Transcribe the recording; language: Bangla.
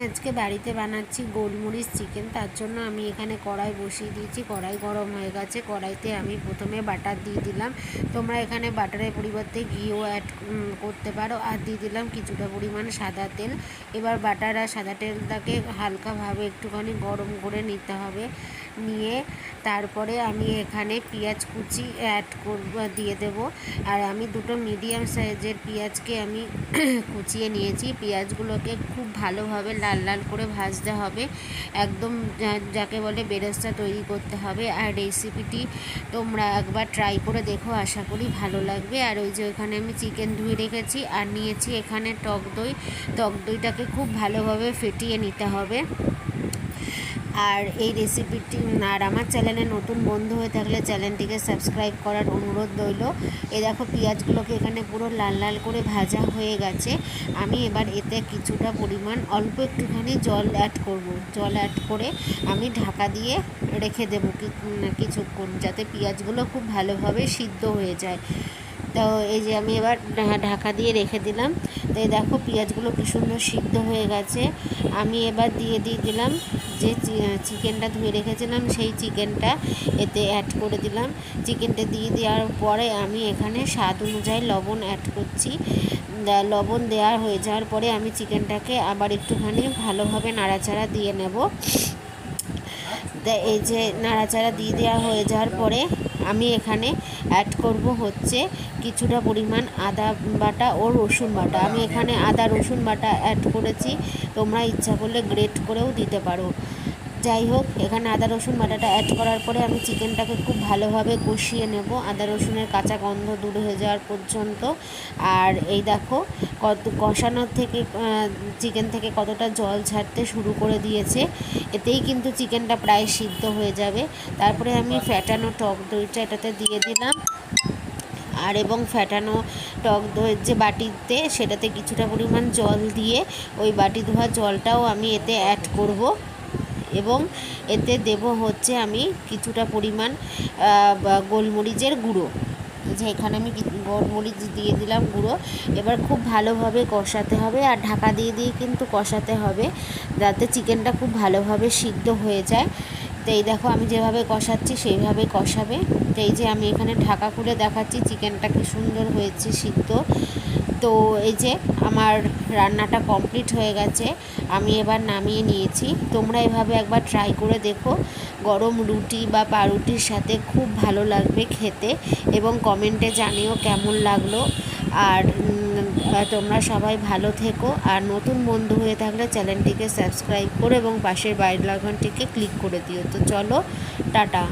আজকে বাড়িতে বানাচ্ছি গোলমরিচ চিকেন। তার জন্য আমি এখানে কড়াই বসিয়ে দিয়েছি। কড়াই গরম হয়ে গেছে। কড়াইতে আমি প্রথমে বাটার দিয়ে দিলাম। তোমরা এখানে বাটারের পরিবর্তে ঘিও অ্যাড করতে পারো। আর দিয়ে দিলাম কিছুটা পরিমাণ সাদা তেল। এবার বাটার আর সাদা তেলটাকে হালকাভাবে একটুখানি গরম করে নিতে হবে। নিয়ে তারপরে আমি এখানে পেঁয়াজ কুচি দিয়ে দেব। আর আমি দুটো মিডিয়াম সাইজের পেঁয়াজকে আমি কুচিয়ে নিয়েছি। পেঁয়াজগুলোকে খুব ভালোভাবে লাল লাল করে ভাজতে হবে, একদম যাকে বলে বেরেস্তা তৈরি করতে হবে। আর রেসিপিটি তোমরা একবার ট্রাই করে দেখো, আশা করি ভালো লাগবে। আর ওই যে ওখানে আমি চিকেন ধুয়ে রেখেছি আর নিয়েছি এখানে টক দই। টক দইটাকে খুব ভালোভাবে ফেটিয়ে নিতে হবে। আর এই রেসিপিটি আর আমার চ্যানেলে নতুন বন্ধু হয়ে থাকলে চ্যানেলটিকে সাবস্ক্রাইব করার অনুরোধ রইল। এ দেখো পেঁয়াজগুলোকে এখানে পুরো লাল লাল করে ভাজা হয়ে গেছে। আমি এবার এতে কিছুটা পরিমাণ অল্প একটুখানি জল অ্যাড করব। জল অ্যাড করে আমি ঢাকা দিয়ে রেখে দেবো কিছুক্ষণ, যাতে পেঁয়াজগুলো খুব ভালোভাবে সিদ্ধ হয়ে যায়। তো এই যে আমি এবার ঢাকা দিয়ে রেখে দিলাম। তো এই দেখো পেঁয়াজগুলো কী সুন্দর সিদ্ধ হয়ে গেছে। আমি এবার দিয়ে দিলাম যে চিকেনটা ধুয়ে রেখেছিলাম, সেই চিকেনটা এতে অ্যাড করে দিলাম। চিকেনটা দিয়ে দেওয়ার পরে আমি এখানে স্বাদ অনুযায়ী লবণ অ্যাড করছি। লবণ দেওয়া হয়ে যাওয়ার পরে আমি চিকেনটাকে আবার একটুখানি ভালোভাবে নাড়াচাড়া দিয়ে নেব। এই যে নাড়াচাড়া দিয়ে দেওয়া হয়ে যাওয়ার পরে আমি এখানে অ্যাড করব হচ্ছে কিছুটা পরিমাণ আদা বাটা ও রসুন বাটা। আমি এখানে আদা রসুন বাটা অ্যাড করেছি, তোমরা ইচ্ছা করলে গ্রেট করেও দিতে পারো। যাই হোক, এখানে আদা রসুন বাটাটা অ্যাড করার পরে আমি চিকেনটাকে খুব ভালোভাবে কষিয়ে নেব, আদা রসুনের কাঁচা গন্ধ দূর হয়ে যাওয়ার পর্যন্ত। আর এই দেখো কষানোর থেকে চিকেন থেকে কতটা জল ছাড়তে শুরু করে দিয়েছে। এতেই কিন্তু চিকেনটা প্রায় সিদ্ধ হয়ে যাবে। তারপরে আমি ফ্যাটানো টক দইটা এটাতে দিয়ে দিলাম। আর এবং ফ্যাটানো টক দইয়ের যে বাটিতে, সেটাতে কিছুটা পরিমাণ জল দিয়ে ওই বাটি ধোয়া জলটাও আমি এতে অ্যাড করব। এবং এতে দেব হচ্ছে আমি কিছুটা পরিমাণ গোলমরিচের গুঁড়ো। যে এখানে আমি গোলমরিচ দিয়ে দিলাম গুঁড়ো। এবার খুব ভালোভাবে কষাতে হবে, আর ঢাকা দিয়ে কিন্তু কষাতে হবে, যাতে চিকেনটা খুব ভালোভাবে সিদ্ধ হয়ে যায়। তো এই দেখো আমি যেভাবে কষাচ্ছি সেইভাবে কষাবে। তো এই যে আমি এখানে ঢাকা খুলে দেখাচ্ছি চিকেনটা কি সুন্দর হয়েছে সিদ্ধ। তো এই যে আমার রান্নাটা কমপ্লিট হয়ে গেছে, আমি এবার নামিয়ে নিয়েছি। তোমরা এভাবে একবার ট্রাই করে দেখো, গরম রুটি বা পাউরুটির সাথে খুব ভালো লাগবে খেতে। এবং কমেন্টে জানিও কেমন লাগলো। আর তোমরা সবাই ভালো থেকো। আর নতুন বন্ধু হয়ে থাকলে চ্যানেলটিকে সাবস্ক্রাইব করো এবং পাশের বেল আইকনটিকে ক্লিক করে দিও। তো চলো, টাটা।